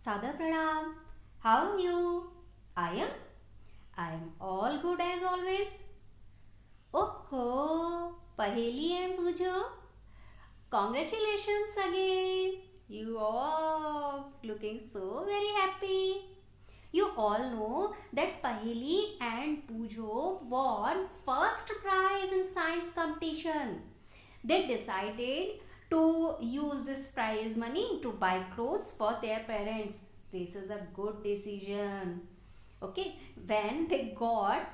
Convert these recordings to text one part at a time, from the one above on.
Sada Pranam. How are you? I am all good as always. Oh, Paheli and Pujo. Congratulations again. You all looking so very happy. You all know that Paheli and Pujo won first prize in science competition. They decided to use this prize money to buy clothes for their parents. This is a good decision. Okay, when they got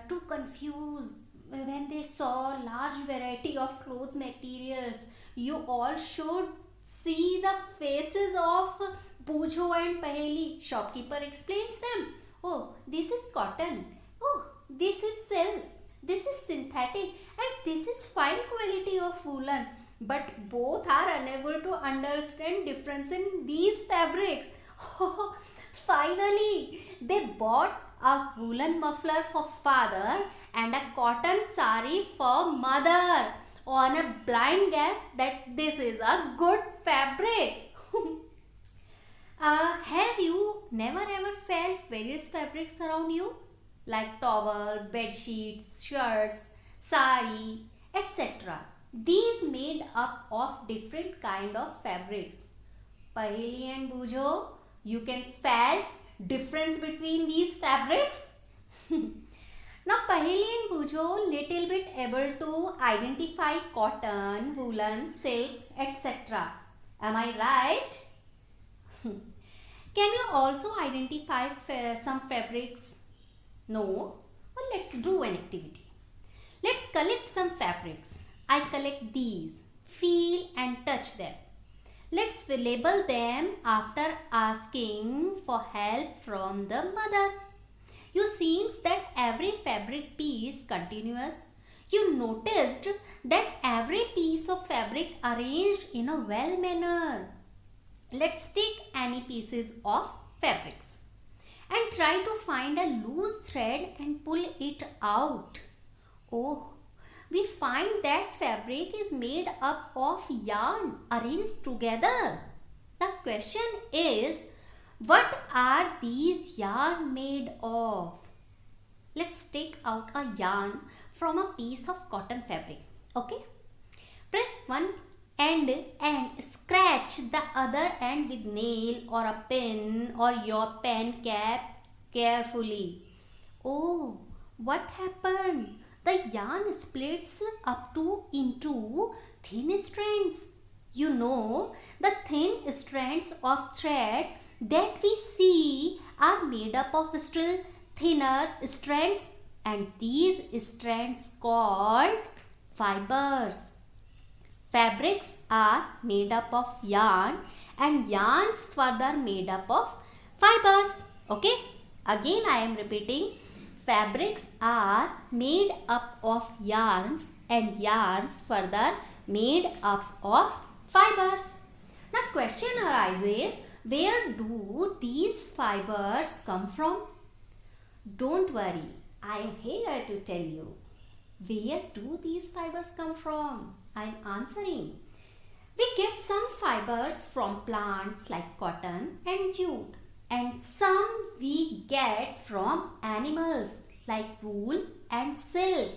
too confused when they saw large variety of clothes materials, you all should see the faces of Pujo and Paheli. Shopkeeper explains them. Oh, this is cotton. Oh, this is silk. This is synthetic, and this is fine quality of woolen. But both are unable to understand difference in these fabrics. Finally, they bought a woolen muffler for father and a cotton sari for mother on a blind guess that this is a good fabric. Have you never ever felt various fabrics around you? Like towel, bed sheets, shirts, sari, etc. These made up of different kind of fabrics. Paheli and Bujo, you can felt difference between these fabrics? Now Paheli and Bujo little bit able to identify cotton, woolen, silk, etc. Am I right? Can you also identify some fabrics? No? Well, let's do an activity. Let's collect some fabrics. I collect these. Feel and touch them. Let's label them after asking for help from the mother. You seems that every fabric piece continuous. You noticed that every piece of fabric arranged in a well manner. Let's take any pieces of fabrics and try to find a loose thread and pull it out. Oh, we find that fabric is made up of yarn arranged together. The question is, what are these yarn made of? Let's take out a yarn from a piece of cotton fabric. Okay? Press one end and scratch the other end with nail or a pin or your pen cap carefully. Oh, what happened? The yarn splits into thin strands. You know, the thin strands of thread that we see are made up of still thinner strands, and these strands called fibers. Fabrics are made up of yarn and yarns further made up of fibers. Okay? Again I am repeating. Fabrics are made up of yarns and yarns further made up of fibers. Now question arises, where do these fibers come from? Don't worry, I am here to tell you. Where do these fibers come from? I am answering. We get some fibers from plants like cotton and jute, and some we get from animals like wool and silk.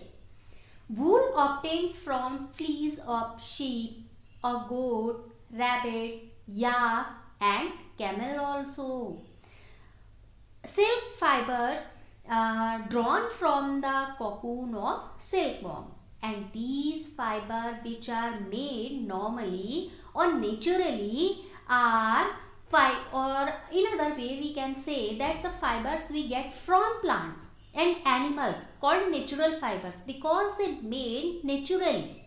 Wool obtained from fleece of sheep or goat, rabbit, yak and camel also. Silk fibers are drawn from the cocoon of silkworm, and these fibers which are made normally or naturally are or in other way we can say that the fibers we get from plants and animals called natural fibers because they made naturally.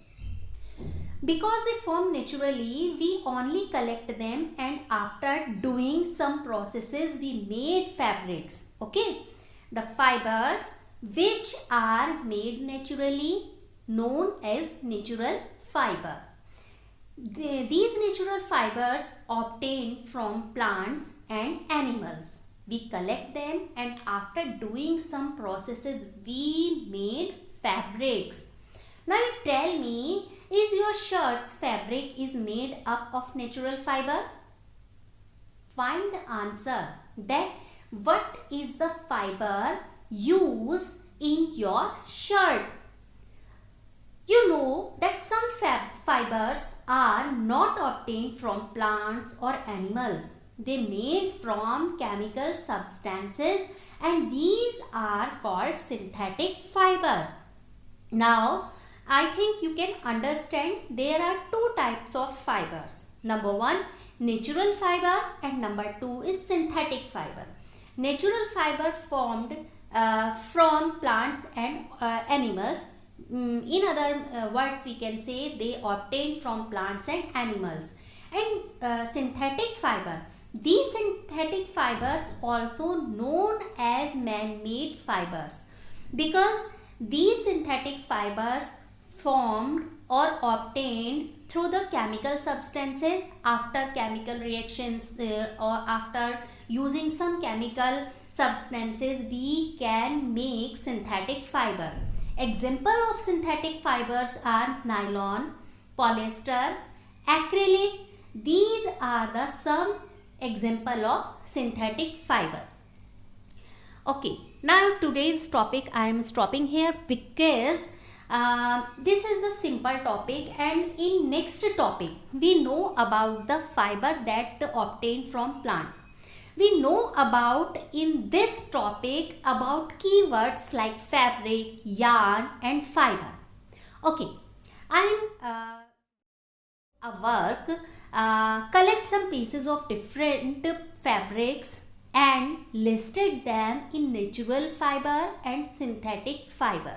Because they form naturally, we only collect them, and after doing some processes we made fabrics. Okay, the fibers which are made naturally known as natural fiber. These natural fibers obtained from plants and animals. We collect them, and after doing some processes we made fabrics. Now you tell me, is your shirt's fabric is made up of natural fiber? find the answer that what is the fiber used in your shirt. You know that some fibers are not obtained from plants or animals. They made from chemical substances, and these are called synthetic fibers. Now, I think you can understand there are two types of fibers. Number one, natural fiber, and number two is synthetic fiber. Natural fiber formed from plants and animals. In other words, we can say they obtained from plants and animals. And synthetic fiber. These synthetic fibers also known as man-made fibers, because these synthetic fibers formed or obtained through the chemical substances after chemical reactions or after using some chemical substances we can make synthetic fiber. Example of synthetic fibers are nylon, polyester, acrylic. These are the some example of synthetic fiber. Okay, now today's topic I am stopping here because this is the simple topic, and in next topic we know about the fiber that obtained from plant. We know about in this topic about keywords like fabric, yarn and fiber. Okay, I am a work collect some pieces of different fabrics and listed them in natural fiber and synthetic fiber.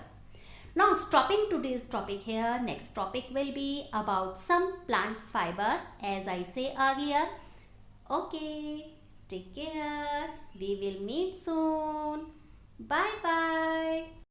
Now stopping today's topic here, next topic will be about some plant fibers as I say earlier. Okay, take care. We will meet soon. Bye bye.